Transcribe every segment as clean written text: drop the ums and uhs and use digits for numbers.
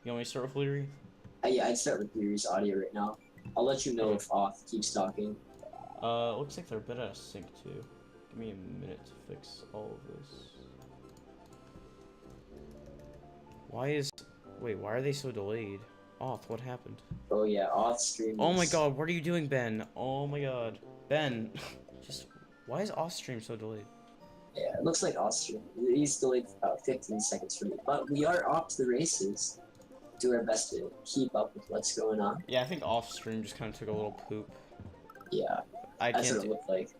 You want me to start with Leary? Yeah, I'd start with Leary's audio right now. I'll let you know Okay. if Auth keeps talking. Looks like they're a bit out of sync too. Give me a minute to fix all of this. Wait, why are they so delayed? Auth, what happened? Oh yeah, Auth stream Oh my is... god, what are you doing, Ben? Oh my god. Ben, why is Auth stream so delayed? Yeah, it looks like Auth stream. He's delayed about 15 seconds for me. But we are off to the races. Do our best to keep up with what's going on. Yeah, I think off stream just kind of took a little poop. Yeah, I that's can't what it looked like.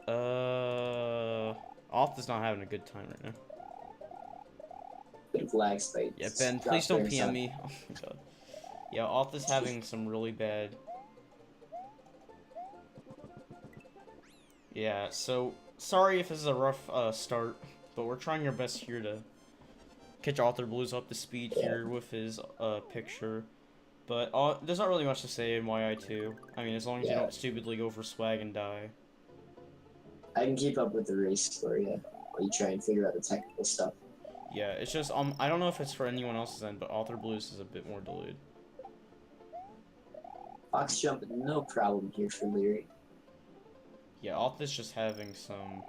Auth is not having a good time right now. Bit of lag spike. Yeah, Ben, please don't PM me. Oh my god. Yeah, Auth is having some really bad... Yeah, so, sorry if this is a rough start, but we're trying our best here to catch authorblues up to speed here with his picture. But there's not really much to say in YI2. I mean, as long as you don't stupidly go for swag and die. I can keep up with the race for you while you try and figure out the technical stuff. Yeah, it's just, I don't know if it's for anyone else's end, but authorblues is a bit more delayed. Fox jump, no problem here for Leary. Yeah, Auth is just having some...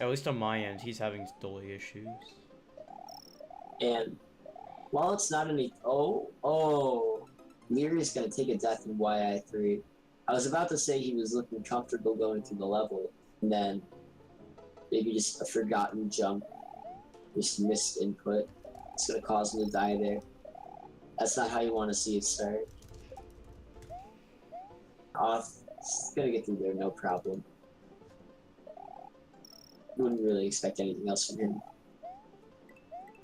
At least on my end, he's having delay issues. And while it's not any... Oh, Leary's gonna take a death in YI3. I was about to say he was looking comfortable going through the level, and then maybe just a forgotten jump, just missed input. It's gonna cause him to die there. That's not how you want to see it start. Auth's gonna get through there, no problem. Wouldn't really expect anything else from him.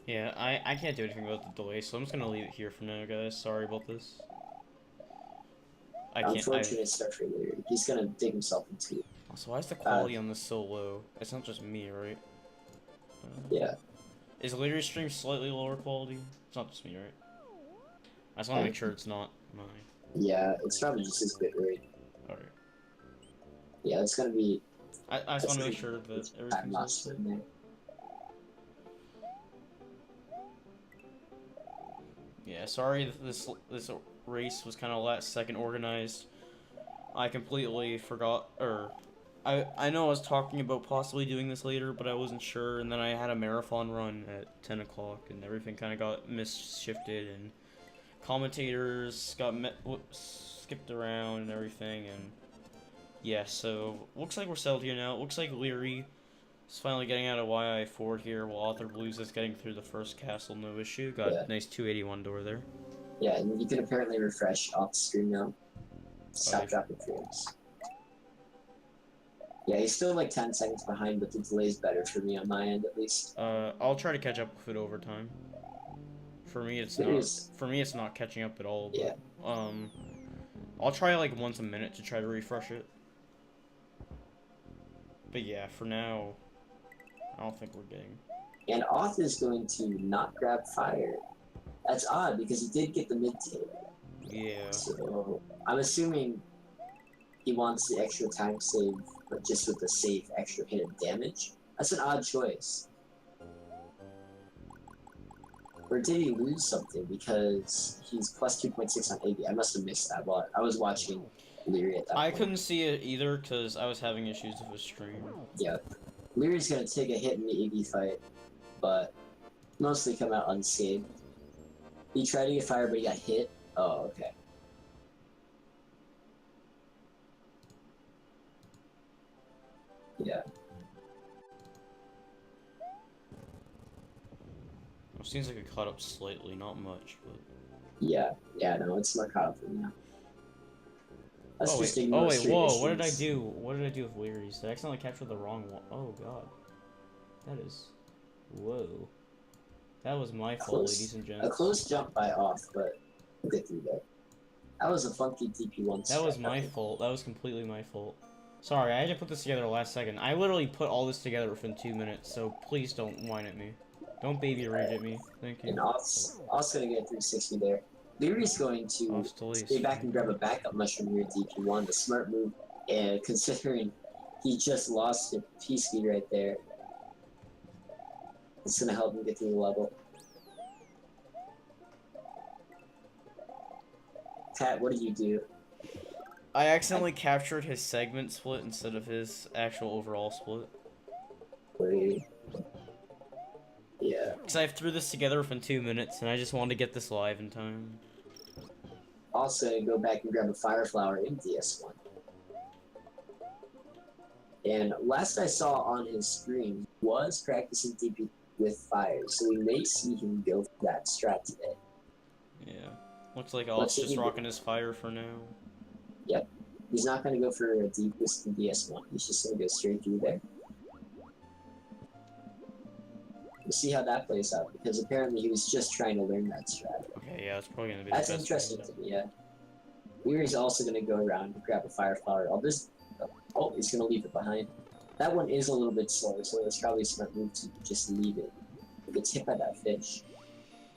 Yeah, I can't do anything about the delay, so I'm just gonna leave it here for now, guys. Sorry about this. Unfortunate start for Leary. He's gonna dig himself into it. So why is the quality on this so low? It's not just me, right? Yeah. Is Leary's stream slightly lower quality? It's not just me, right? I just want to make sure it's not mine. Yeah, it's probably just his bit rate. Alright. Yeah, it's gonna be... I just want to make sure that everything's in there. Yeah, sorry this race was kind of last second organized. I completely forgot, or I know I was talking about possibly doing this later, but I wasn't sure, and then I had a marathon run at 10 o'clock, and everything kind of got misshifted, and commentators got skipped around and everything, and yeah, so looks like we're settled here now. It looks like Leary is finally getting out of YI4 here, while authorblues is getting through the first castle, no issue. Got a nice 281 door there. Yeah, and you can apparently refresh off the screen now. Stop dropping frames. Yeah, he's still like 10 seconds behind, but the delay's better for me on my end at least. I'll try to catch up with it over time. For me, it's not catching up at all. But, yeah. I'll try like once a minute to try to refresh it. But yeah, for now, I don't think we're getting. And Auth is going to not grab fire. That's odd because he did get the mid tail. Yeah. So I'm assuming he wants the extra time save, but just with the safe extra hit of damage. That's an odd choice. Or did he lose something because he's plus 2.6 on AB? I must have missed that while I was watching Leary at that point. I couldn't see it either because I was having issues with the stream. Yeah. Leary's gonna take a hit in the AB fight, but mostly come out unscathed. He tried to get fired, but he got hit. Oh, okay. Yeah. It seems like it caught up slightly, not much, but... Yeah, no, it's more caught up for me now. Oh wait, whoa, what did I do? What did I do with Leary's? Did I accidentally capture the wrong one? Oh god. That is... Whoa. That was my fault, ladies and gents. A close jump by Auth, but we'll get through there. That was a funky DP1 That was my fault. That was completely my fault. Sorry, I had to put this together last second. I literally put all this together within 2 minutes, so please don't whine at me. Don't baby rage at me. Thank you. And Auth's gonna get 360 there. Leary's going to stay back and grab a backup mushroom here at DP1. The smart move, and considering he just lost a P-speed right there, it's gonna help him get through the level. Pat, what did you do? I accidentally captured his segment split instead of his actual overall split. Wait. Yeah. Because I threw this together within 2 minutes, and I just wanted to get this live in time. Also, go back and grab a fire flower in DS1. And last I saw on his stream was practicing DP with fire, so we may see him go for that strat today. Yeah. Looks like Alt's just rocking his fire for now. Yep. He's not going to go for a deep boost in DS1. He's just going to go straight through there. We'll see how that plays out, because apparently he was just trying to learn that strat. Okay, yeah, it's probably going to be That's the best interesting way. to me, yeah. Weir's also going to go around and grab a fire flower. I'll just... Oh, he's going to leave it behind. That one is a little bit slower, so it's probably a smart move to just leave it. It gets hit by that fish.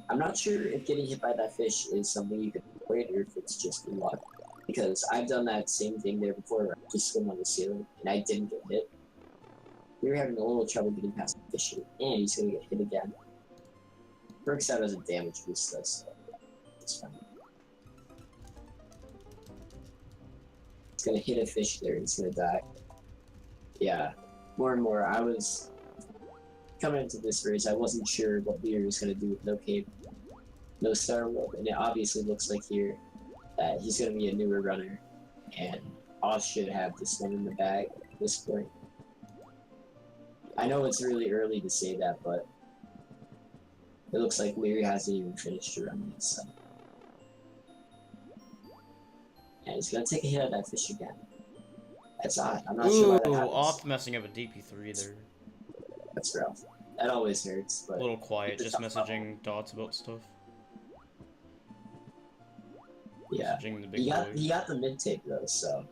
I'm not sure if getting hit by that fish is something you can avoid or if it's just luck. Because I've done that same thing there before, where I just swim on the ceiling and I didn't get hit. We were having a little trouble getting past the fish, and he's going to get hit again. Works out as a damage boost though, so it's fine. He's going to hit a fish there, he's going to die. Yeah, more and more, I was coming into this race, I wasn't sure what Lear was going to do with no cave, no Starworld, and it obviously looks like here that he's going to be a newer runner, and Oz should have this one in the bag at this point. I know it's really early to say that, but it looks like Leary hasn't even finished a run yet, so. And he's going to take a hit at that fish again. That's odd. I'm not sure why that happens. Off messing up a DP3 there. That's rough. That always hurts, but... A little quiet, just messaging Dots about stuff. Yeah. Messaging the big He got the mid-take, though, so...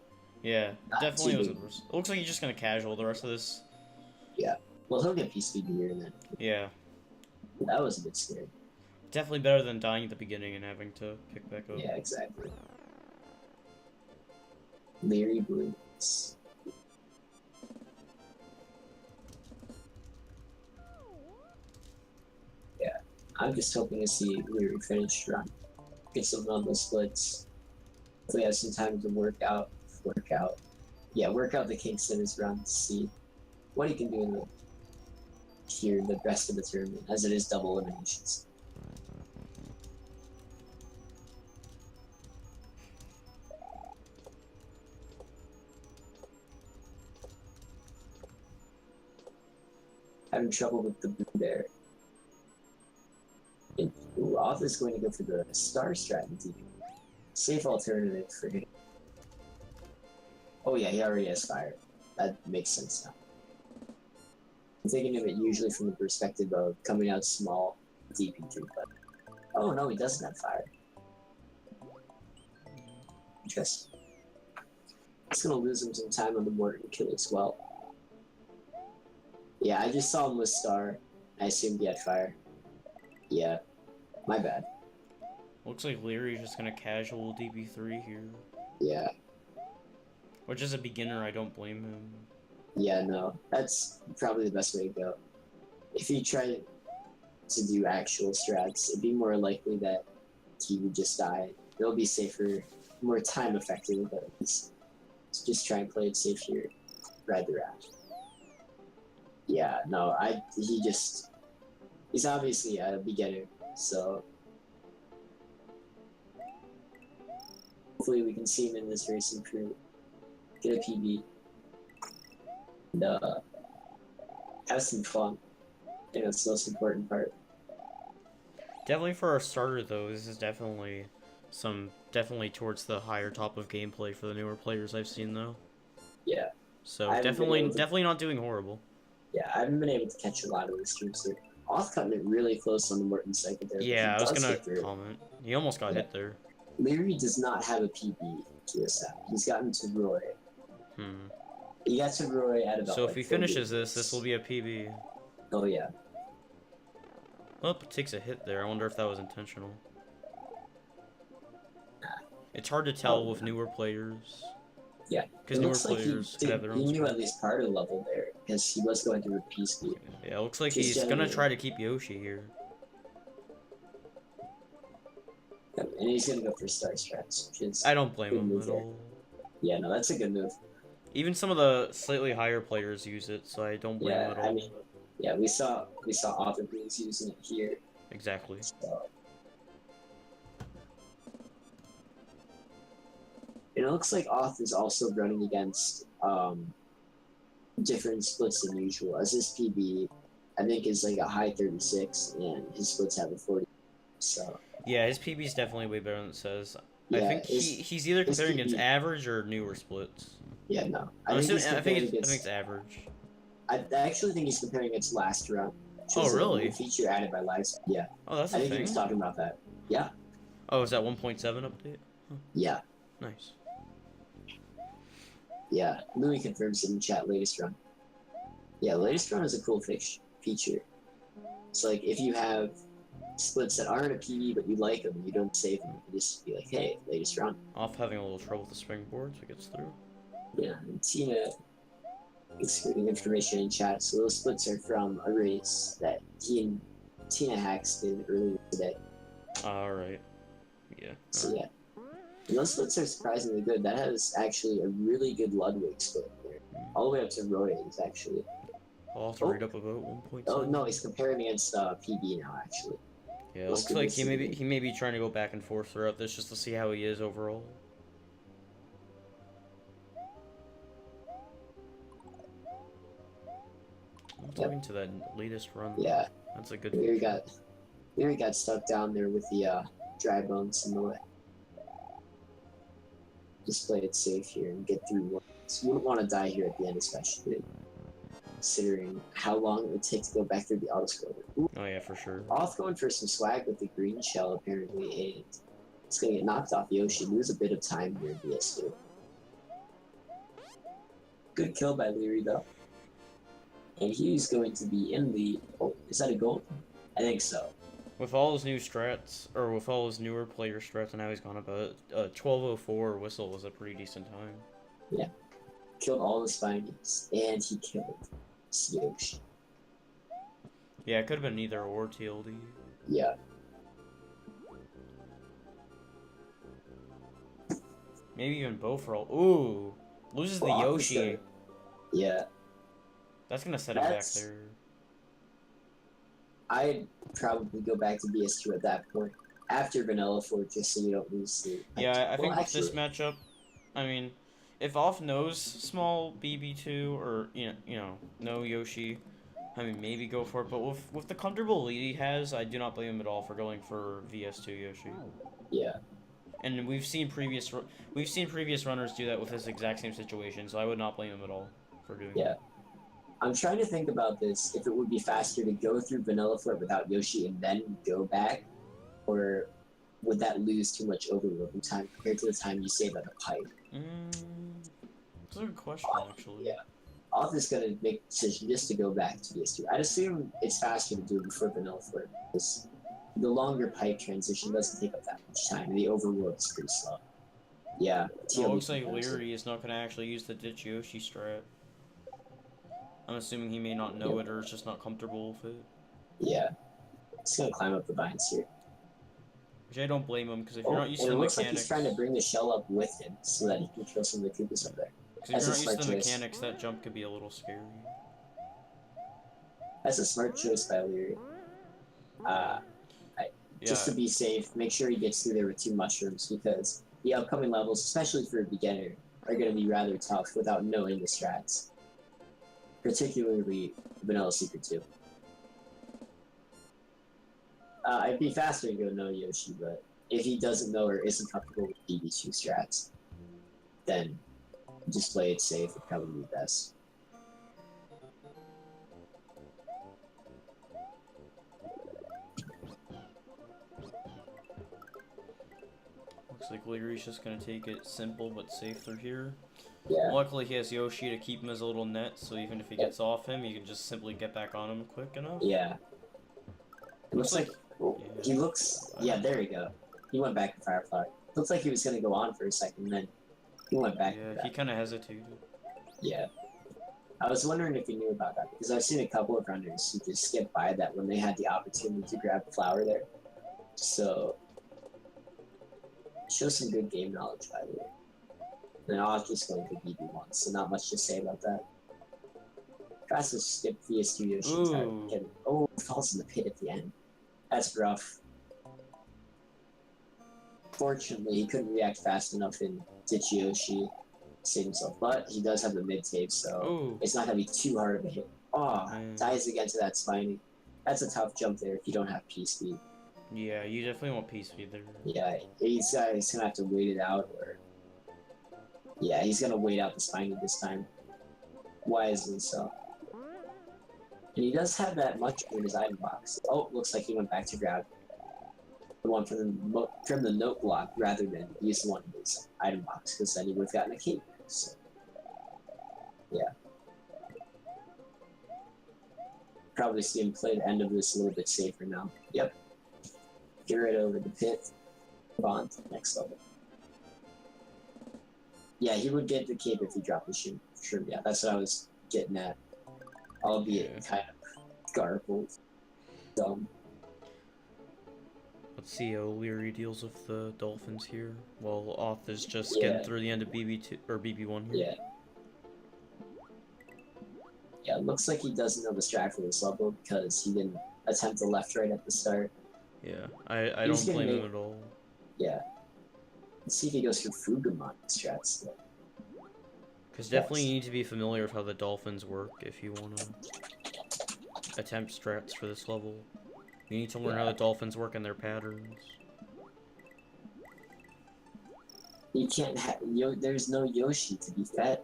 Yeah, definitely wasn't worse. It looks like he's just going to casual the rest of this. Yeah. Well, he'll get PCB here and then. Yeah. That was a bit scary. Definitely better than dying at the beginning and having to pick back up. Yeah, exactly. Leary Blues. Yeah. I'm just hoping to see Leary finish strong. Get some rumble splits. Hopefully have some time to work out the kinks in his run to see what he can do in the rest of the tournament, as it is double eliminations. Having trouble with the boot there. Off is going to go for the star strategy. Safe alternative for him. Oh yeah, he already has fire. That makes sense now. I'm thinking of it usually from the perspective of coming out small, DP3, but... Oh no, he doesn't have fire. Interesting. It's gonna lose him some time on the Morton kill as well. Yeah, I just saw him with Star. I assumed he had fire. Yeah, my bad. Looks like Leary's just gonna casual DB3 here. Yeah. Which as a beginner, I don't blame him. Yeah, no, that's probably the best way to go. If you try to do actual strats, it'd be more likely that he would just die. It'll be safer, more time effective, but at least just try and play it safe here. Ride the raft. Yeah, no, he's obviously a beginner, so hopefully we can see him in this race improve, get a PB, and have some fun. I think that's the most important part. Definitely for our starter though, this is definitely towards the higher top of gameplay for the newer players I've seen though. Yeah. So definitely not doing horrible. Yeah, I haven't been able to catch a lot of the streams here. Off cutting it really close on the Morton second there. Yeah, I was gonna comment. He almost got hit there. Leary does not have a PB to his side. He's gotten to Roy. He got to Roy at about. So if he finishes this will be a PB. Oh yeah. Oh, it takes a hit there. I wonder if that was intentional. It's hard to tell with newer players. Yeah, because newer players could have their own. He knew at least part of the level there, because he was going through a PCB. Yeah, it looks like he's gonna try to keep Yoshi here. And he's gonna go for Star Strats, which is I don't blame good him move at there. all. Yeah, no, that's a good move. Even some of the slightly higher players use it, so I don't blame him Yeah, at I all. mean, yeah, we saw authorblues using it here. Exactly. So. And it looks like Auth is also running against different splits than usual, as his PB I think is like a high 36 and his splits have a 40. So Yeah, his PB is definitely way better than it says. I yeah, think he's either his comparing against PB average or newer splits. yeah, no. I'm assuming, He's I think comparing it's against average. I actually think he's comparing against last round, which Oh was a new really? feature added by Live. Yeah. Oh, that's I a think he was thing. talking about that. Yeah. Oh, is that 1.7 update? Huh. Yeah. Nice. Yeah. Louis confirms in chat latest run. Yeah, latest run is a cool feature. It's like if you have splits that aren't a PB but you like them and you don't save them, you can just be like, hey, latest run. Off having a little trouble with the springboard, so it gets through. Yeah, and Tina is giving information in chat. So those splits are from a race that he and Tina Hacks did earlier today. Alright. Yeah. So yeah. And those splits are surprisingly good. That has actually a really good Ludwig split there. All the way up to Roy's, actually. I'll have to read up about 1.7. Oh, no, he's comparing against PB now, actually. Yeah, it looks like he may be trying to go back and forth throughout this just to see how he is overall. I'm talking to that latest run. Yeah. That's a good Here he got stuck down there with the dry bones in the way. Just play it safe here and get through one. So you wouldn't want to die here at the end, especially considering how long it would take to go back through the autoscroller. Oh yeah, for sure. Off going for some swag with the green shell apparently, and it's gonna get knocked off Yoshi. Lose a bit of time here in BS2. Good kill by Leary though. And he's going to be in the is that a goal? I think so. With all his new strats, or with all his newer player strats and how he's gone about it, 1204 whistle was a pretty decent time. Yeah. Killed all his findings, and he killed Yoshi. Yeah, it could have been either or TLD. Yeah. Maybe even both for all. Ooh! Loses the Yoshi. Yeah. That's gonna set him back there. I'd probably go back to BS2 at that point. After Vanilla 4, just so you don't lose the... Yeah, I think with this matchup, I mean, if Off knows small BB2 or, you know, no Yoshi, I mean, maybe go for it. But with the comfortable lead he has, I do not blame him at all for going for VS2 Yoshi. Yeah. And we've seen previous runners do that with this exact same situation, so I would not blame him at all for doing that. I'm trying to think about this, if it would be faster to go through Vanilla Flirt without Yoshi and then go back, or would that lose too much overloading time compared to the time you save at the pipe? That's a good question, actually. Yeah. Off is going to make a decision just to go back to BS2. I'd assume it's faster to do it before Vanilla Flirt, because the longer pipe transition doesn't take up that much time, and the overload is pretty slow. Yeah. It looks like Leary is not going to actually use the Ditch Yoshi strat. I'm assuming he may not know it or is just not comfortable with it. Yeah. He's going to climb up the vines here. Which I don't blame him, because if you're not used to the mechanics... mechanics... it looks like he's trying to bring the shell up with him so that he can kill some of the Koopas up there. Because if you're not used to the mechanics, that jump could be a little scary. That's a smart choice by Leary. Just to be safe, make sure he gets through there with 2 mushrooms, because the upcoming levels, especially for a beginner, are going to be rather tough without knowing the strats. Particularly Vanilla Secret 2. It'd be faster to go no Yoshi, but if he doesn't know or isn't comfortable with BB2 strats, then just play it safe would probably be best. Looks like Leary's just gonna take it simple but safe through here. Yeah. Luckily he has Yoshi to keep him as a little net, so even if he gets off him, you can just simply get back on him quick enough. Yeah. It looks like he looks... Yeah, there we go. He went back to Firefly. Looks like he was gonna go on for a second, then he went back. Yeah, he kind of hesitated. Yeah. I was wondering if you knew about that, because I've seen a couple of runners who just skipped by that when they had the opportunity to grab the flower there. So... Shows some good game knowledge, by the way. And I was just going to BB1, so not much to say about that. Tries to skip VS2 Yoshi. Oh, falls in the pit at the end. That's rough. Fortunately, he couldn't react fast enough in Ditch Yoshi. Save himself, but he does have the mid tape, so it's not gonna be too hard of a hit. Oh, dies again to that spiny. That's a tough jump there if you don't have P speed. Yeah, you definitely want P speed there. Yeah, he's gonna have to wait it out, or yeah, he's gonna wait out the spiny this time. Wisely so. And he does have that much in his item box. Oh, looks like he went back to grab the one from the note block rather than use the one in his item box, because then he would have gotten a cape. So, yeah. Probably see him play the end of this a little bit safer now. Yep. Get right over the pit. Move on to the next level. Yeah, he would get the cape if he dropped the shoe. Sure, yeah, that's what I was getting at. Albeit kind of garbled. Dumb. Let's see how Leary deals with the Dolphins here, while Oth is just getting through the end of BB2 or BB1 here. Yeah. Yeah, it looks like he doesn't know the strat for this level because he didn't attempt the left right at the start. Yeah, I don't blame him at all. Yeah. Let's see if he goes for Fugamon strats though. Because definitely you need to be familiar with how the Dolphins work if you want to attempt strats for this level. You need to learn how the Dolphins work and their patterns. You can't have there's no Yoshi to be fed,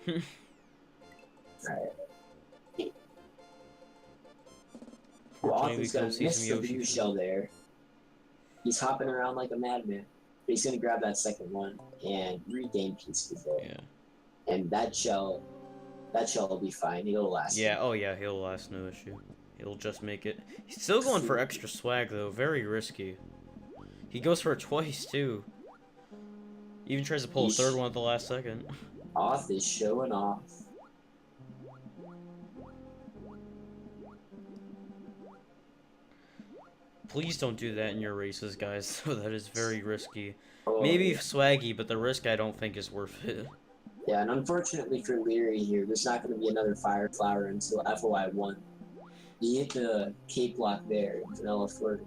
man. Alright. Well, he's gonna miss the blue shell there. He's hopping around like a madman. But he's gonna grab that second one and regain peace there. Yeah. And that shell will be fine. It'll last. Yeah, oh yeah, he'll last, no issue. He'll just make it. He's still going for extra swag though, very risky. He goes for it twice too. Even tries to pull a third one at the last second. Off is showing off. Please don't do that in your races, guys. That is very risky. Oh, maybe swaggy, but the risk I don't think is worth it. Yeah, and unfortunately for Leary here, there's not going to be another Fire Flower until FOI1. You hit the cape block there in Vanilla Flirt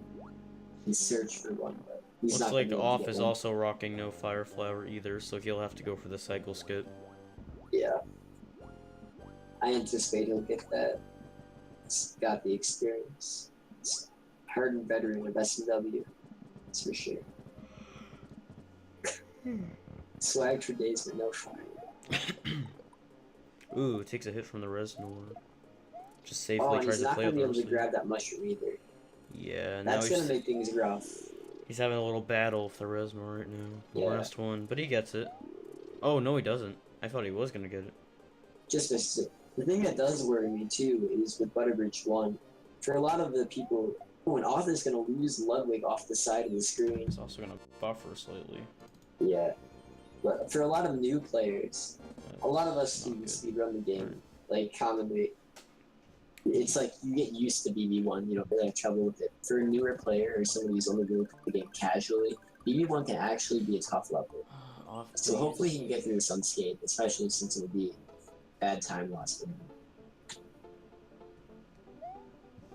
and search for one, but he's Looks not like Off is also rocking no Fire Flower either, so he'll have to go for the cycle skip. Yeah. I anticipate he'll get that. He's got the experience. It's hardened veteran of SNW. That's for sure. Swag for days with no fire. Ooh, takes a hit from the Reznor. Just safely tries to play with the he's not going to be able to grab that mushroom either. Yeah, that's going to make things rough. He's having a little battle with the Reznor right now. The last one, but he gets it. Oh, no he doesn't. I thought he was going to get it. Just missed it. The thing that does worry me too is with Butterbridge 1. For a lot of the people, when Oth is going to lose Ludwig off the side of the screen. He's also going to buffer slightly. Yeah. But for a lot of new players, a lot of us who speedrun the game, like commonly, it's like you get used to BB1, you don't really have trouble with it. For a newer player or somebody who's only really playing the game casually, BB1 can actually be a tough level. So hopefully he can get through this unscathed, especially since it would be bad time loss for him.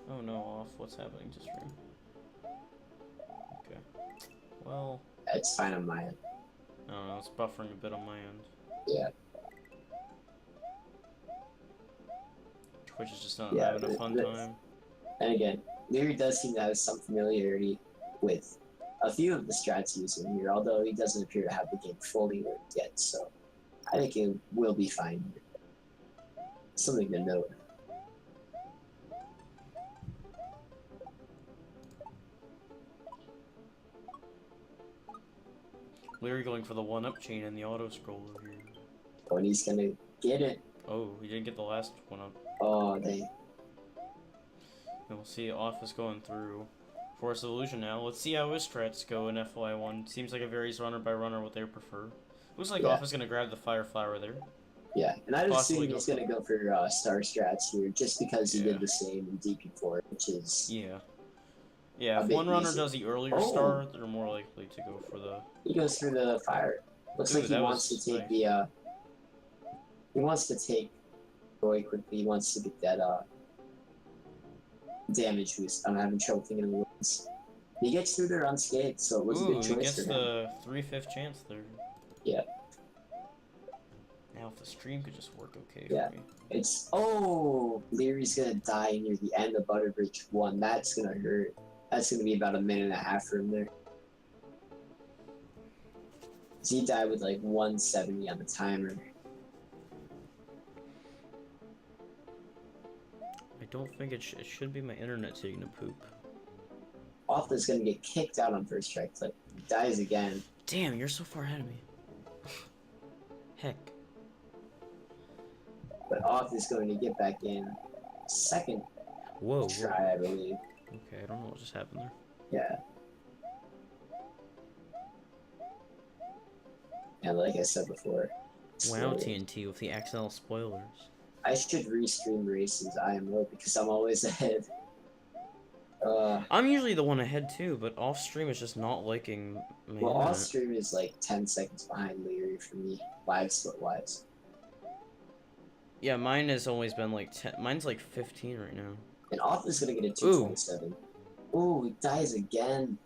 Oh no, Off. What's happening to stream? Okay. Well... It's fine on my end. I don't know, it's buffering a bit on my end. Yeah. Twitch is just not having a fun time. And again, Leary does seem to have some familiarity with a few of the strats using here, although he doesn't appear to have the game fully learned yet, so I think it will be fine. Something to note. Leary going for the one-up chain and the auto-scroller here. Oh, and he's gonna get it. Oh, he didn't get the last one up. Oh, dang. And we'll see Off is going through Force of Illusion now. Let's see how his strats go in FY1. Seems like it varies runner by runner what they prefer. Looks like Off is going to grab the Fire Flower there. Yeah, and I'd assume he's going to go for Star Strats here, just because he did the same in DP4, which is... Yeah. Yeah, a if bit one runner easy. does the earlier Oh. star, they're more likely to go for the... He goes through the fire. Looks Ooh, like he that wants to was take nice. the, he wants to take Roy quickly. He wants to get that, damage boost. I'm having trouble thinking of the words. He gets through there unscathed, so it was a good Ooh, he choice gets for him. the 3/5 chance there. Yeah. Now if the stream could just work okay Yeah. for me. It's, oh, Leary's gonna die near the end of Butterbridge 1. That's gonna hurt. That's gonna be about a minute and a half for him there. He died with like 170 on the timer. I don't think it should be my internet taking a poop. Offa's gonna get kicked out on first try clip. Dies again. Damn, you're so far ahead of me. Heck. But Offa's going to get back in second Whoa. try, I believe. Okay, I don't know what just happened there. Yeah. And like I said before. Wow, TNT with the accidental spoilers. I should restream races IMO because I'm always ahead. I'm usually the one ahead too, but off stream is just not liking my Well, internet. off stream is like 10 seconds behind Leary for me, live split wise. Yeah, mine has always been like 10. Mine's like 15 right now. And off is gonna get a 227. Ooh, he dies again.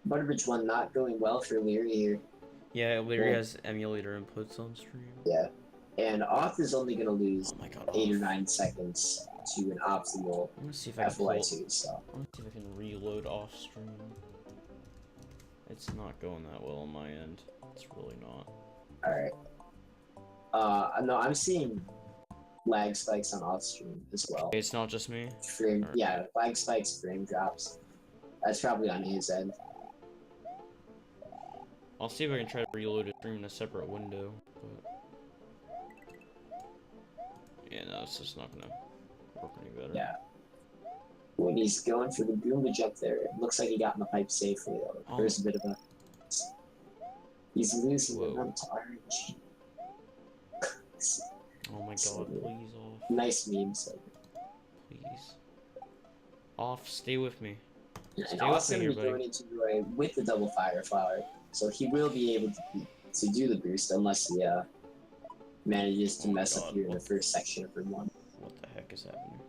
Butterbridge 1 not going well for Leary here. Yeah, Leary has emulator inputs on stream. Yeah. And off is only gonna lose Oh my god, 8 or off. 9 seconds to an optimal I'm gonna see if I can pull. FY2, so. I'm gonna see if I can reload off stream. It's not going that well on my end. It's really not. Alright. No, I'm seeing lag spikes on off stream as well. It's not just me. Frame, yeah, lag spikes, frame drops. That's probably on his end. I'll see if I can try to reload a stream in a separate window, but... Yeah, no, it's just not gonna work any better. Yeah. When he's going for the Goomba jump there, it looks like he got in the pipe safely, though. Oh. There's a bit of a... He's losing Whoa. the nut to RNG. Oh my god, please off. Nice meme, so. Please. Off, stay with me. And Stay Off's with me going to here, be buddy. going into Roy with the double fire flower, so he will be able to do the boost unless he manages to Oh my mess up God, here in the first section of room 1. What the heck is happening?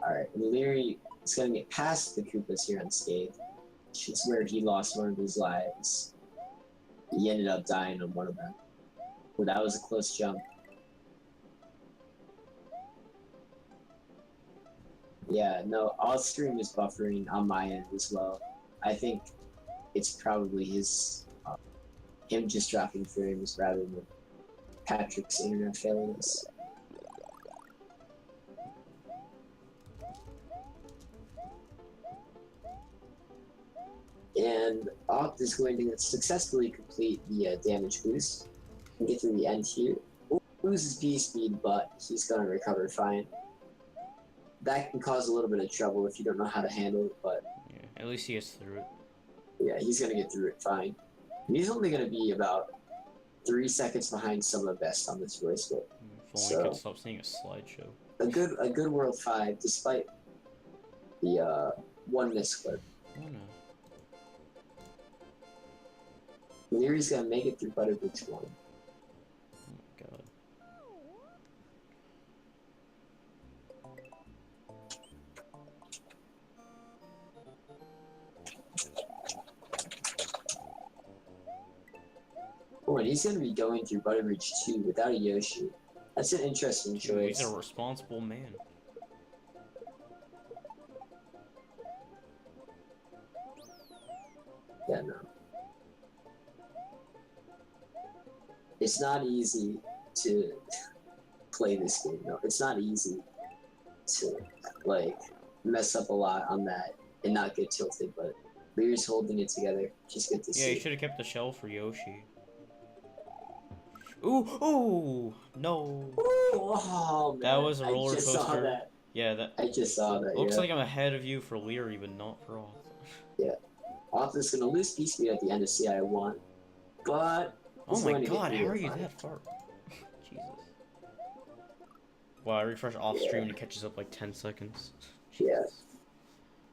Alright, Leary is going to get past the Koopas here unscathed, which is where he lost one of his lives. He ended up dying on one of them. Well, that was a close jump. Yeah, no, all stream is buffering on my end as well. I think it's probably him just dropping frames rather than Patrick's internet failing us. And Oct is going to successfully complete the damage boost and get to the end here. Loses B speed, but he's going to recover fine. That can cause a little bit of trouble if you don't know how to handle it, but Yeah, at least he gets through it. yeah, he's going to get through it fine. He's only going to be about 3 seconds behind some of the best on this race, but If only I could stop seeing a slideshow. a good World 5, despite the one miss clip. Oh no. Leary's going to make it through Butterbridge 1. Oh my god. Oh, and he's going to be going through Butterbridge 2 without a Yoshi. That's an interesting choice. He's a responsible man. Yeah, no. It's not easy to play this game, no. It's not easy to, like, mess up a lot on that and not get tilted, but Leary's holding it together. Just good to Yeah, see. you should have kept the shell for Yoshi. Ooh, ooh, no. Oh, man. That was a roller I just saw coaster. that. Yeah, that I just saw that, looks yeah. like I'm ahead of you for Leary, but not for Oth. Yeah. Oth is going to lose speed speed at the end of CI1, but... Oh he's my going to get god, through how it are you fine. that far? Jesus. Wow, I refresh off stream and it catches up like 10 seconds. Yeah.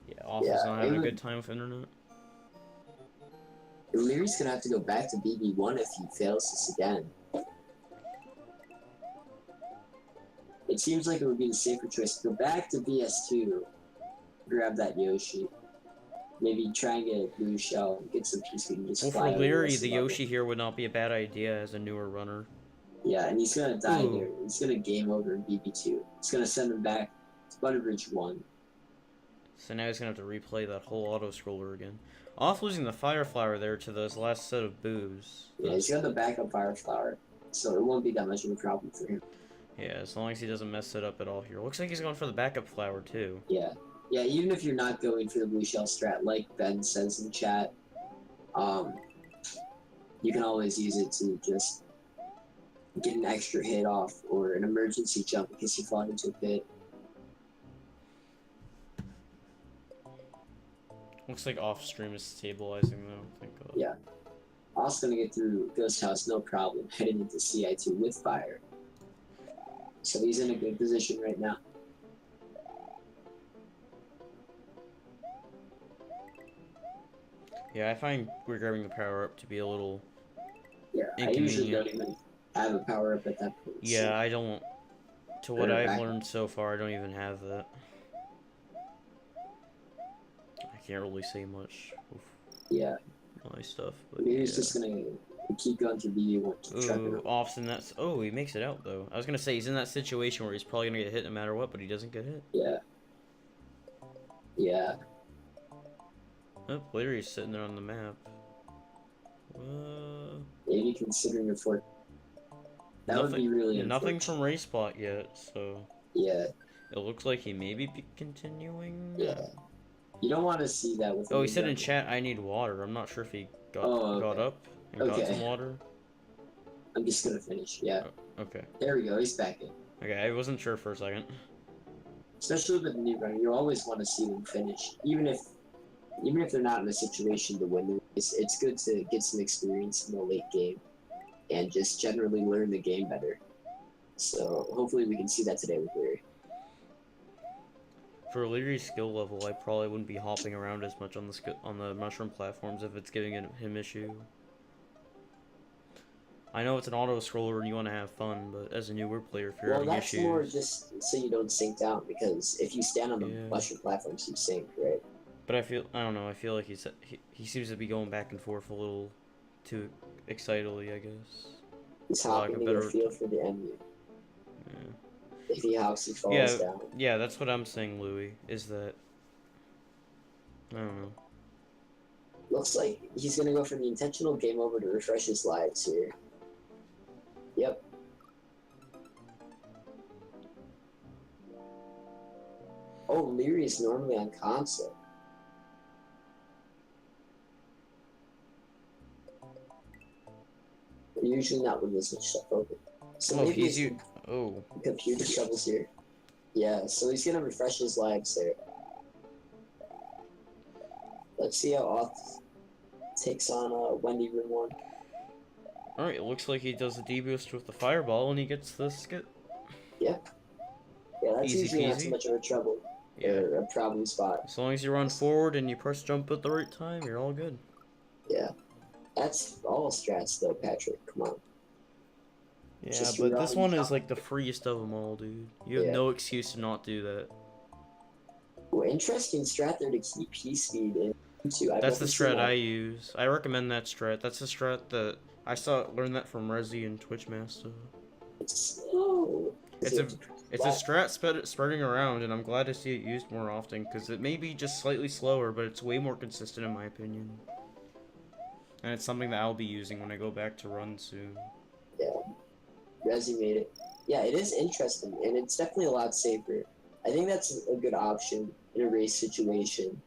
Yeah, Awful's not having a good time with internet. Leary's gonna have to go back to BB1 if he fails this again. It seems like it would be the safer choice to go back to BS2, grab that Yoshi. Maybe try and get a blue shell, get some piece we can just Well, fly for over the Leary, rest the of the level. Yoshi here would not be a bad idea as a newer runner. Yeah, and he's gonna die Ooh. here. He's gonna game over in BB2. It's gonna send him back to Butterbridge 1. So now he's gonna have to replay that whole auto-scroller again. Off losing the Fire Flower there to those last set of boos. Yeah, he's got the backup Fire Flower, so it won't be that much of a problem for him. Yeah, as long as he doesn't mess it up at all here. Looks like he's going for the backup flower too. Yeah. Yeah, even if you're not going for the blue shell strat, like Ben says in chat, you can always use it to just get an extra hit off or an emergency jump because you fall into a pit. Looks like off stream is stabilizing though. Thank God. Yeah. Also gonna get through Ghost House, no problem, heading into CI2 with fire. So he's in a good position right now. Yeah, I find we're grabbing the power up to be a little Yeah, I usually don't even have a power up at that point. Yeah, so. I don't. To what I've learned so far, I don't even have that. I can't really say much. Oof. Yeah. My stuff. But Maybe yeah. he's just gonna keep going through BB1. Ooh, Off's in that. Oh, he makes it out though. I was gonna say he's in that situation where he's probably gonna get hit no matter what, but he doesn't get hit. Yeah. Yeah. Oh, later he's sitting there on the map. Maybe considering a fort. That would be really nothing from race spot yet, so. Yeah. It looks like he may be continuing. Yeah. You don't want to see that with. Oh, he said in chat, "I need water." I'm not sure if he got up and got some water. I'm just gonna finish. Yeah. Oh, okay. There we go. He's back in. Okay, I wasn't sure for a second. Especially with the new runner, you always want to see them finish, even if they're not in a situation to win the race. It's good to get some experience in the late game, and just generally learn the game better. So hopefully we can see that today with Leary. For Leary's skill level, I probably wouldn't be hopping around as much on the mushroom platforms if it's giving him issue. I know it's an auto scroller and you want to have fun, but as a newer player, if you're having issues, more just so you don't sink down, because if you stand on the mushroom platforms, you sink, right? But I don't know. I feel like he seems to be going back and forth a little too excitedly, I guess. He's hopping in the field for the enemy. Yeah. If he hops, he falls down. Yeah, that's what I'm saying, Louis, is that... I don't know. Looks like he's gonna go for the intentional game over to refresh his lives here. Yep. Oh, Leary is normally on console. Usually not when there's much stuff open. So maybe he's computer troubles here. Yeah, so he's gonna refresh his lives there. Let's see how Oth takes on Wendy Room 1. Alright, it looks like he does the D-boost with the fireball and he gets the skip. Yeah. Yeah, that's Easy usually peasy. not too much of a trouble. Yeah. Or a problem spot. As long as you run forward and you press jump at the right time, you're all good. Yeah. That's all strats though, Patrick. Come on. Yeah, but this one is like the freest of them all, dude. You have no excuse to not do that. Well, interesting strat there to keep P-speed in. That's the strat I use. I recommend that strat. That's the strat that I learned that from Resi and Twitchmaster. It's a strat spreading around, and I'm glad to see it used more often because it may be just slightly slower, but it's way more consistent in my opinion. And it's something that I'll be using when I go back to run soon. Yeah, Resi made it. Yeah, it is interesting, and it's definitely a lot safer. I think that's a good option in a race situation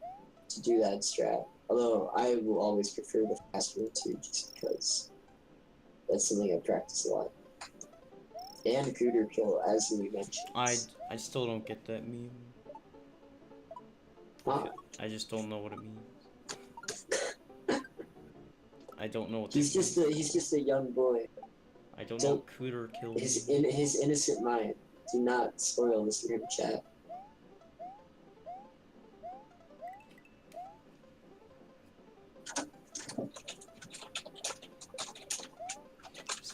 to do that strat. Although I will always prefer the fast one too, just because that's something I practice a lot. And Cooter kill, as we mentioned. I still don't get that meme. Huh? I just don't know what it means. I don't know what he's just a young boy. I don't know what Cooter killed. His innocent mind. Do not spoil this for him, chat.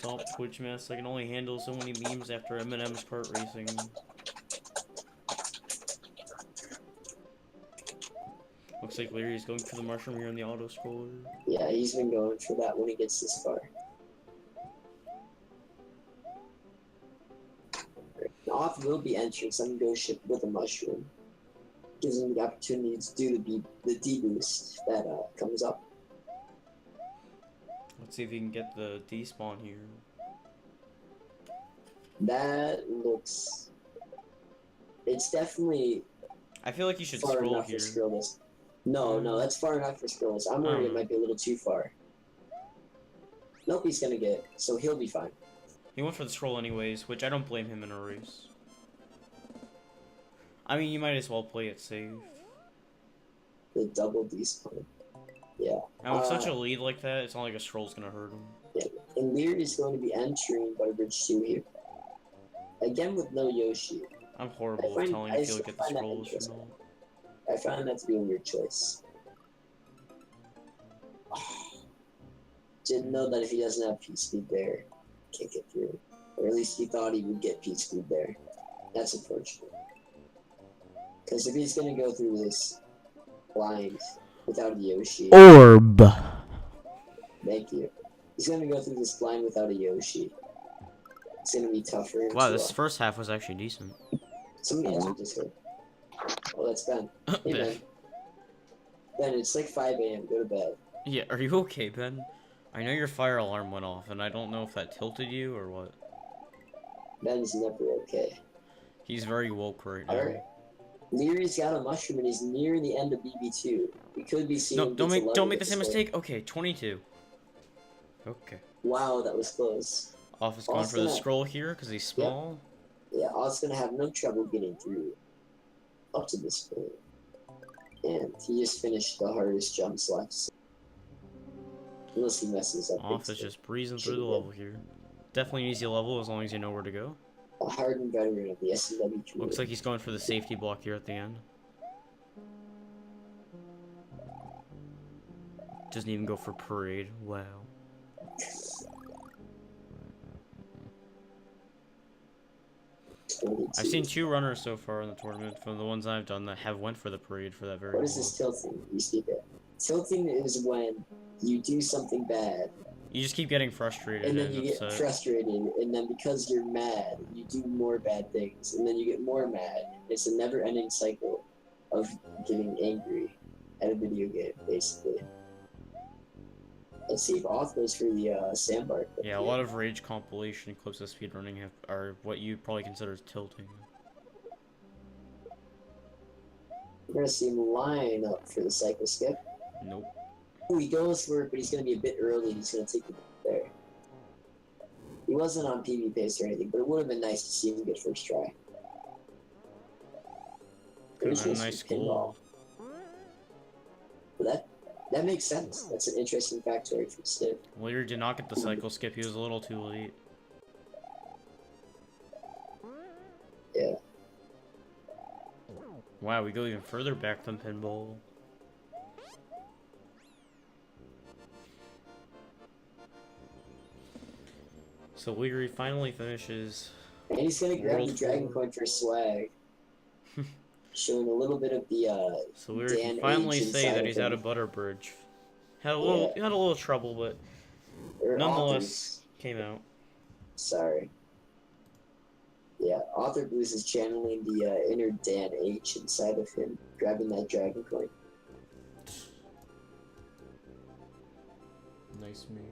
Stop Twitch mess. I can only handle so many memes after Eminem's kart racing. Looks like Larry's going for the mushroom here on the auto scroller. Yeah, he's been going for that when he gets this far. Off will be entering some ghost ship with a mushroom. Gives him the opportunity to do the D-boost that comes up. Let's see if he can get the despawn here. That looks... It's definitely I feel like you should far scroll enough here. for Skrillus. No, that's far enough for Skrillus. I'm worried it might be a little too far. Nope, he's gonna get it, so he'll be fine. He went for the scroll anyways, which I don't blame him in a race. I mean, you might as well play it safe. The double despawn. Yeah. And with such a lead like that, it's not like a scroll's gonna hurt him. Yeah. And Leary is going to be entering Butterbridge 2 here. Again with no Yoshi. I'm horrible at telling if he'll get the scrolls or not. I found that to be a weird choice. Didn't know that if he doesn't have Peach Speed there, can't get through. Or at least he thought he would get Peach Speed there. That's unfortunate. Because if he's gonna go through this blind without a Yoshi... Orb! Thank you. He's gonna go through this blind without a Yoshi. It's gonna be tougher. Wow, this first half was actually decent. Somebody answered this here. Oh, that's Ben. Hey, Ben. Ben, it's like 5 a.m. Go to bed. Yeah, are you okay, Ben? I know your fire alarm went off, and I don't know if that tilted you or what. Ben's never okay. He's very woke right now. Alright. Leary's got a mushroom and he's near the end of BB2. We could be seeing No, don't make the same mistake. Okay, 22. Okay. Wow, that was close. Off is going for the scroll here because he's small. Yeah, Oz gonna have no trouble getting through up to this point. And he just finished the hardest jumps left. Unless he messes up. Off is just breezing through the level here. Definitely an easy level as long as you know where to go. A hardened veteran of the NCNSW community. Looks like he's going for the safety block here at the end. Doesn't even go for parade. Wow. I've seen 2 runners so far in the tournament from the ones I've done that have went for the parade for that very What is this tilting? You speak it. Tilting is when you do something bad. You just keep getting frustrated and then you upset. get frustrated, and then because you're mad, you do more bad things, and then you get more mad. It's a never-ending cycle of getting angry at a video game, basically. Let's see if Oth goes for the sandbar. Yeah, a lot of rage compilation clips of speedrunning are what you probably consider as tilting. We're gonna see him line up for the cycle skip. Nope. Ooh, he goes for it, but he's gonna be a bit early. He's gonna take the there. He wasn't on PB pace or anything, but it would have been nice to see him get first try. Could have been a nice goal. But that makes sense. That's an interesting factoid for Steve. Lear did not get the cycle skip. He was a little too late. Yeah. Wow, we go even further back than pinball. So Leary finally finishes. And he's gonna grab the Dragon Coin for swag. Showing a little bit of the so Leary can finally say that he's out of Butterbridge. Had a little trouble, but nonetheless came out. Sorry. Yeah, authorblues is channeling the inner Dan H inside of him, grabbing that Dragon Coin. Nice meme.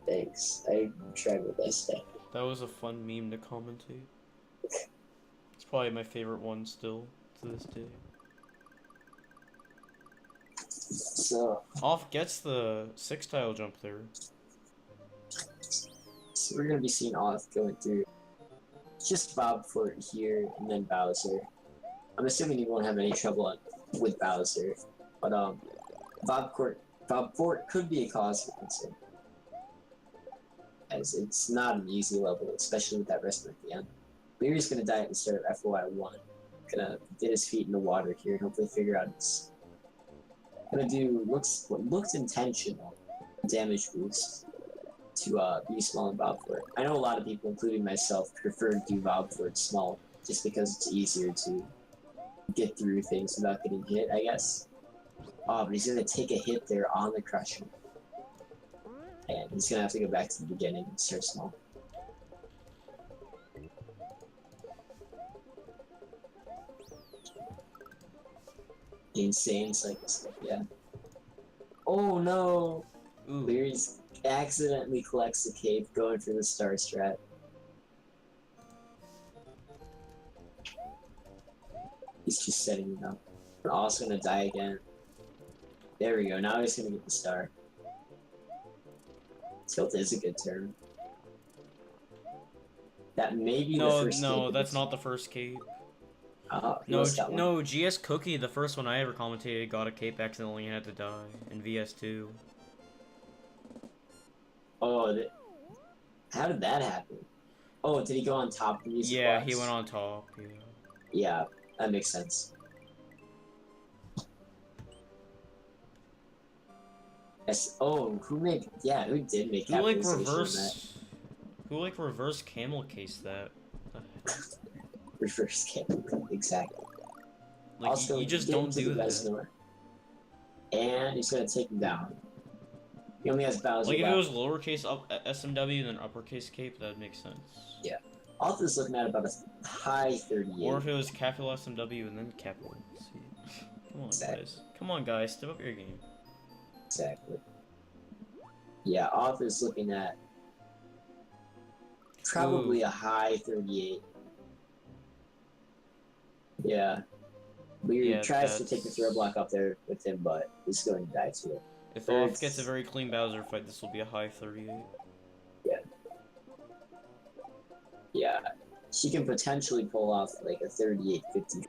Thanks. I tried my best at it. That was a fun meme to commentate. It's probably my favorite one still to this day. So Off gets the 6-tile jump there. So we're gonna be seeing Oth going through just Bob Fort here and then Bowser. I'm assuming he won't have any trouble with Bowser, but Bob Fort could be a cause for concern, as it's not an easy level, especially with that restaurant at the end. Leary's gonna die at the start of FOI1. Gonna get his feet in the water here and hopefully figure out his. Gonna do what looks intentional damage boost to be small and bob for it. I know a lot of people, including myself, prefer to do bob for it small, just because it's easier to get through things without getting hit, I guess. Oh, but he's gonna take a hit there on the crusher. And he's gonna have to go back to the beginning and start small. Insane cycle skip, yeah. Oh no! Ooh. Leary's accidentally collects the cape going for the star strat. He's just setting it up. We're also gonna die again. There we go, now he's gonna get the star. Tilt is a good term. That may be the first No, cape that's not the first cape. No, GS Cookie, the first one I ever commentated, got a cape accidentally and had to die in VS2. Oh, how did that happen? Oh, did he go on top of the music Yeah, box? he went on top. Yeah. Yeah, that makes sense. Yes. Oh, who did make Who like capitalization reverse camel case that? reverse camel? Exactly. Like Also, you just get don't into do the that. reservoir. And he's gonna take him down. He only has Bowser Like if left. it was lowercase SMW than uppercase cape, that would make sense. Yeah. Alpha is looking at about a high 38. Or if it was capital SMW and then capital C. Come on, Exactly. guys. Come on, guys. Step up your game. Exactly. Yeah, Alpha is looking at probably a high 38. Yeah. Leary tries to take the throw block up there with him, but he's going to die to it. If Off gets a very clean Bowser fight, this will be a high 38. Yeah. Yeah. She can potentially pull off like a 38-50.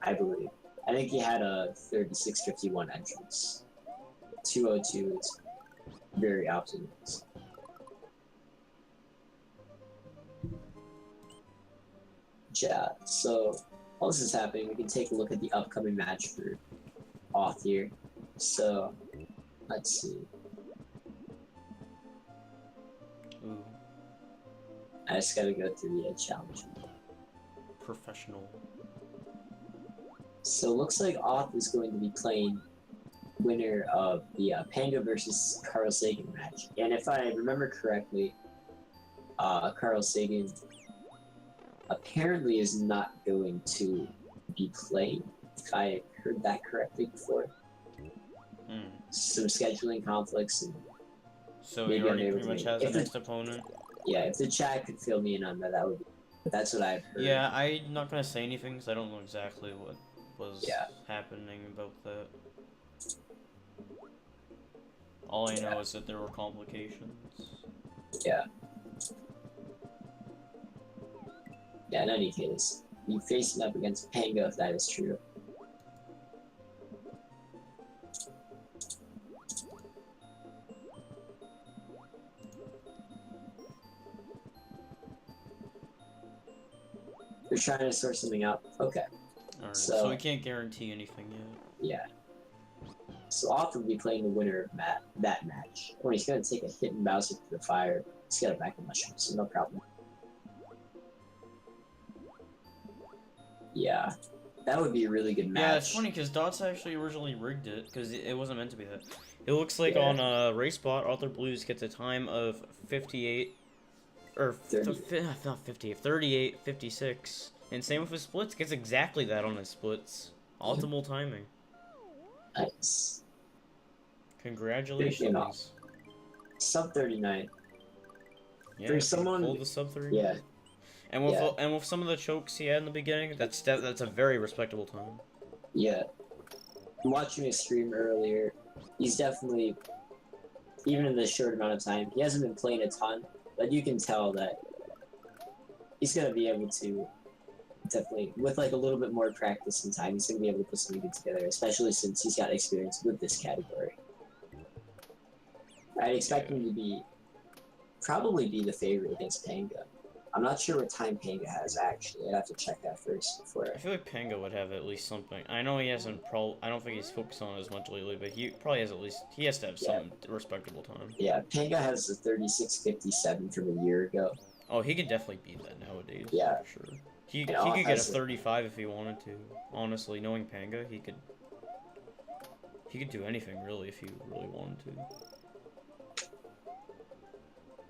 I believe. I think he had a 36-51 entrance. 202 is very optimistic. Yeah, so while this is happening, we can take a look at the upcoming match for Auth here. So, let's see. Ooh. I just gotta go through the challenge. Professional. So, looks like Auth is going to be playing winner of the Panga versus Carl Sagan match. And if I remember correctly, Carl Sagan apparently is not going to be playing, if I heard that correctly before. Some scheduling conflicts. And so he already pretty much has a next opponent? Yeah, if the chat could fill me in on that, that would be... But that's what I've heard. Yeah, I'm not going to say anything because I don't know exactly what was happening about that. All I know is that there were complications. Yeah. Yeah, in any case, you facing up against Panga if that is true. They're trying to sort something out. Okay. Alright, so we can't guarantee anything yet. Yeah. So Auth will be playing the winner of that match. Or he's going to take a hit and Bowser to the fire. He's got a back of mushroom, so no problem. Yeah. That would be a really good match. Yeah, it's funny because Dots actually originally rigged it because it wasn't meant to be that. It looks like on RaceBot, authorblues gets a time of 58, or not 58, 38, 56. And same with his splits, gets exactly that on his splits. Optimal timing. Nice. Congratulations. Sub 39. Yeah, for someone pulled the sub 39. Yeah. And with some of the chokes he had in the beginning, that's a very respectable time. Yeah. I'm watching his stream earlier. He's definitely, even in this short amount of time, he hasn't been playing a ton, but you can tell that he's gonna be able to definitely, with like a little bit more practice and time, he's gonna be able to put something good together, especially since he's got experience with this category. I'd expect him to probably be the favorite against Panga. I'm not sure what time Panga has actually. I'd have to check that first before. I feel like Panga would have at least something. I know he hasn't I don't think he's focused on it as much lately, but he probably has at least. He has to have Yeah. some respectable time. Yeah, Panga has a 36:57 from a year ago. Oh, he could definitely beat that nowadays. Yeah. For sure. He And could get a has 35 if he wanted to. Honestly, knowing Panga, he could do anything really if he really wanted to.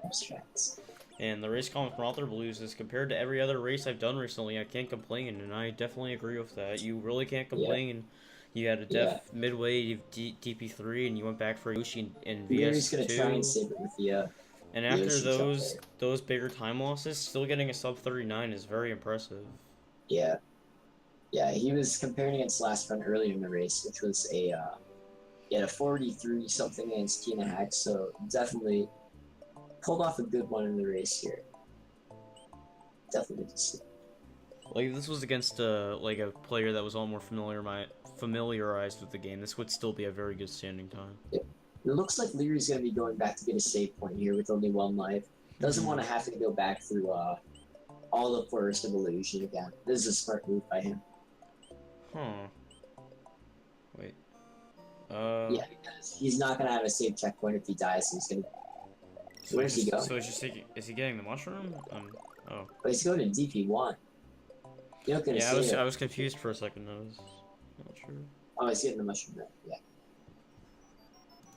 abstracts. And the race comment from authorblues is compared to every other race I've done recently, I can't complain, and I definitely agree with that. You really can't complain. Yeah. You had a def midway DP3, and you went back for Yoshi and VS2. He's gonna try and save it with the. And after those bigger time losses, still getting a sub 39 is very impressive. Yeah. Yeah, he was comparing against last run earlier in the race, which was he had a 43 something against Tina Hack, so definitely pulled off a good one in the race here. Definitely good to see. Like, this was against like a player that was all more familiarized with the game. This would still be a very good standing time. Yep. It looks like Leary's going to be going back to get a save point here with only one life. Doesn't want to have to go back through all the Forest of Illusion again. This is a smart move by him. Huh. Wait. Yeah, because he's not going to have a save checkpoint if he dies, so he's going to... So Where's he going? So is he getting the mushroom? Oh. But he's going to DP1. You're not going to save I was confused for a second. I was not sure. Oh, he's getting the mushroom right. Yeah.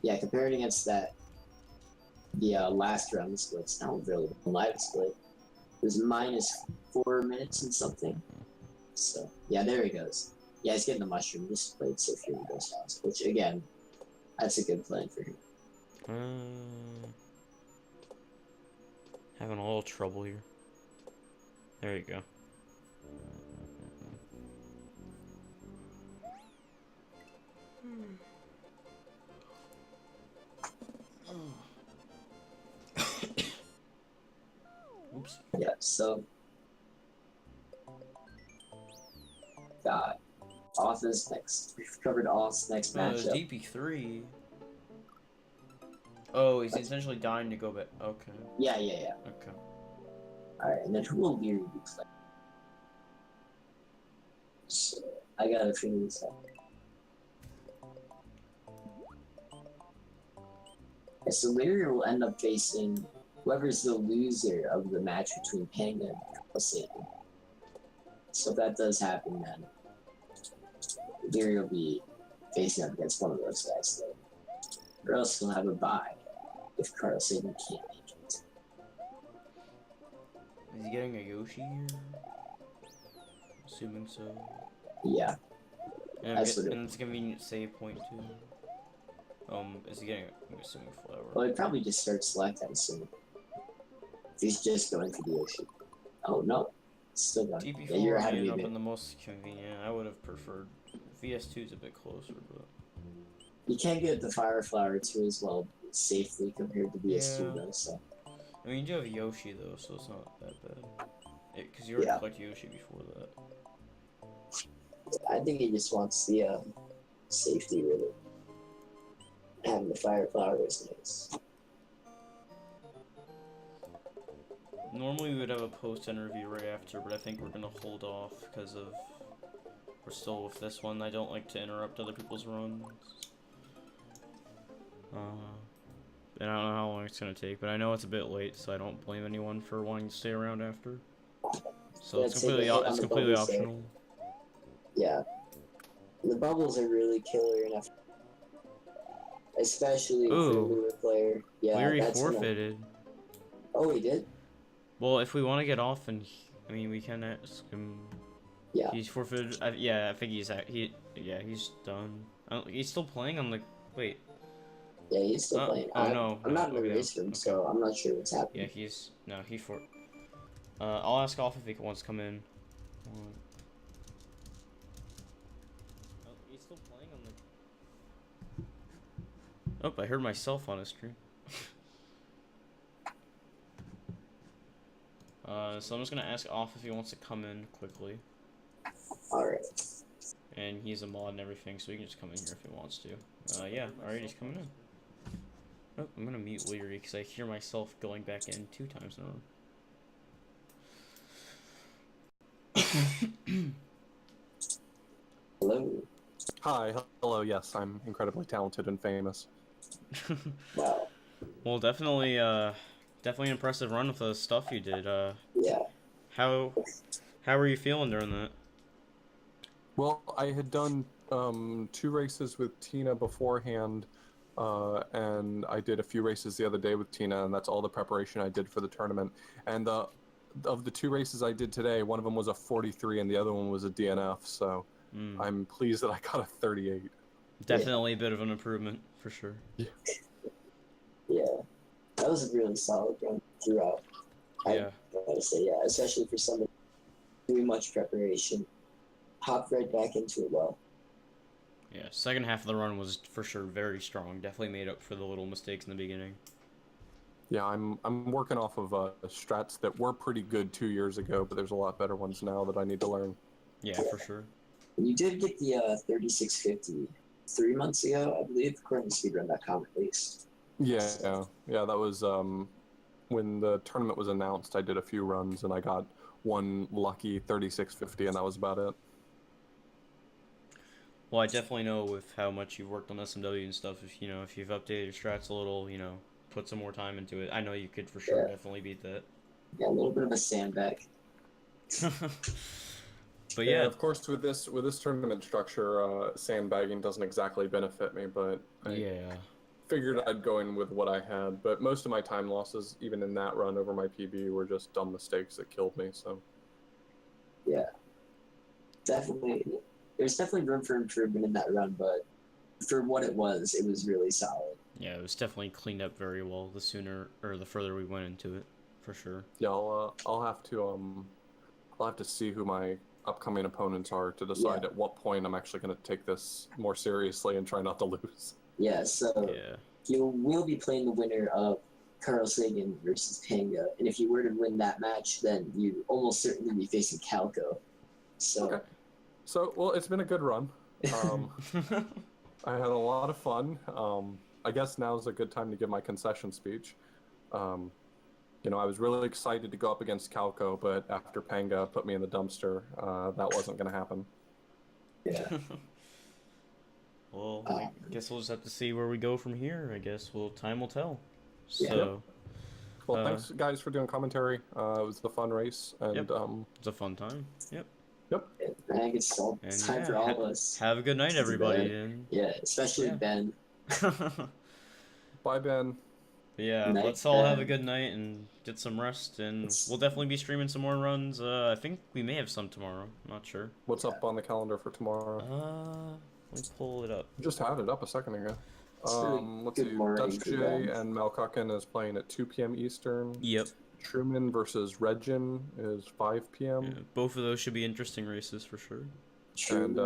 Yeah, compared against that, the last round split, it's not really a live split. It was minus 4 minutes and something. So, yeah, there he goes. Yeah, he's getting the mushroom. This played so few in those house, which, again, that's a good plan for him. Having a little trouble here. There you go. Oops. Yeah, so... God. Auth's next. We've covered Auth's next matchup. DP3. Oh, he's essentially dying to go back. Okay. Yeah. Okay. Alright, and then who will Leary be playing? So, I gotta figure this out. Okay, so Leary will end up facing whoever's the loser of the match between Panga and Satan. So if that does happen, then Leary will be facing up against one of those guys, though. Or else he'll have a bye if Carl Satan can't make it. Is he getting a Yoshi here? Assuming so. Yeah. And it's a convenient save point too. Is he getting? I'm assuming flower. Well, he probably just starts select, I assume. If he's just going for the Yoshi. Oh no, still going. DP4 Yeah, you're ahead of ended me. up Bit. in the most convenient. I would have preferred VS2 is a bit closer, but You can't get the Fire Flower too as well safely compared to VS2 though. So. I mean, you do have Yoshi though, so it's not that bad. Because you already collected Yoshi before that. I think he just wants the safety, really. Having the Fire Flower is nice. Normally we would have a post interview right after, but I think we're gonna hold off because we're still with this one. I don't like to interrupt other people's runs. And I don't know how long it's gonna take, but I know it's a bit late, so I don't blame anyone for wanting to stay around after. So it's completely optional. Yeah. The bubbles are really killer enough. Especially for a newer player. Yeah, Leary forfeited. Oh, he did? Well, if we want to get off, and I mean, we can ask him. Yeah. He's forfeited. I think he's done. He's still playing on the. Wait. Yeah, he's still playing. I'm not in the race room, so I'm not sure what's happening. Yeah, I'll ask off if he wants to come in. He's still playing on the. Oh, I heard myself on a stream. So I'm just gonna ask off if he wants to come in quickly. Alright. And he's a mod and everything, so he can just come in here if he wants to. Yeah, alright, he's coming in. Oh, I'm gonna mute Leary because I hear myself going back in 2 times in a row. Hello. Hi, hello, yes, I'm incredibly talented and famous. Wow. Well, definitely an impressive run with the stuff you did. Yeah. How how were you feeling during that? Well, I had done 2 races with Tina beforehand, and I did a few races the other day with Tina, and that's all the preparation I did for the tournament. And of the 2 races I did today, one of them was a 43 and the other one was a DNF, so Mm, I'm pleased that I got a 38. definitely a bit of an improvement for sure. Yeah. Yeah. That was a really solid run throughout. I Yeah. gotta say, yeah, especially for someone doing much preparation. Hopped right back into it well. Yeah, second half of the run was for sure very strong. Definitely made up for the little mistakes in the beginning. Yeah, I'm working off of strats that were pretty good 2 years ago, but there's a lot better ones now that I need to learn. Yeah, for sure. You did get the 3650 3 months ago, I believe, according to speedrun.com at least. Yeah, that was when the tournament was announced. I did a few runs and I got one lucky 3650, and that was about it. Well, I definitely know with how much you've worked on SMW and stuff, if you've updated your strats a little, put some more time into it, I know you could for sure Yeah. definitely beat that. Yeah, a little bit of a sandbag. But Yeah, yeah, of course, with this tournament structure, sandbagging doesn't exactly benefit me, but I yeah, figured I'd go in with what I had. But most of my time losses, even in that run over my PB, were just dumb mistakes that killed me. So Yeah. Definitely. There's definitely room for improvement in that run, but for what it was really solid. yeah, it was definitely cleaned up very well the sooner or the further we went into it, for sure. yeah, I'll have to see who my upcoming opponents are to decide at what point I'm actually going to take this more seriously and try not to lose. Yeah, so Yeah. you will be playing the winner of Carl Sagan versus Panga, and if you were to win that match, then you almost certainly be facing Calco. So, Okay. So, well, it's been a good run. I had a lot of fun. I guess now's a good time to give my concession speech. I was really excited to go up against Calco, but after Panga put me in the dumpster, that wasn't going to happen. yeah. Well, I guess we'll just have to see where we go from here. I guess time will tell. Yeah. So, Well, thanks guys for doing commentary. It was a fun race, and yep. It's a fun time. Yep. Yep. I think it's time for all of us. Have a good night, everybody. And yeah, especially Ben. Bye, Ben. Yeah, Night, let's all have a Ben. good night and get some rest, and we'll definitely be streaming some more runs. I think we may have some tomorrow. I'm not sure. What's up on the calendar for tomorrow? Let me pull it up. Just had it up a second ago. Let's see. morning Dutch for J them. and Malkuckin is playing at 2 p.m. Eastern. Yep. Truman versus Regin is 5 p.m. Yeah, both of those should be interesting races for sure. And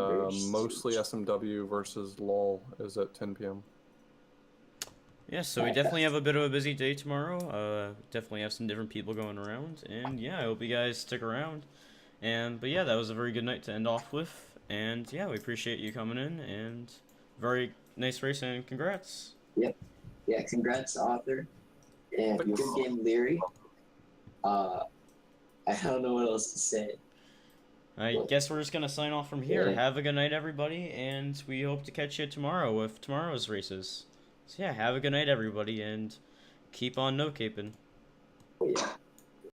mostly SMW versus LOL is at 10 p.m. Yeah, so we definitely have a bit of a busy day tomorrow. Definitely have some different people going around, and yeah, I hope you guys stick around. But yeah, that was a very good night to end off with, and yeah, we appreciate you coming in, and very nice race, and congrats. Yep. Yeah, congrats, Author. And good game, Leary. I don't know what else to say. I guess we're just gonna sign off from here. Yeah. Have a good night, everybody, and we hope to catch you tomorrow with tomorrow's races. So yeah, have a good night, everybody, and keep on no-caping. Yeah.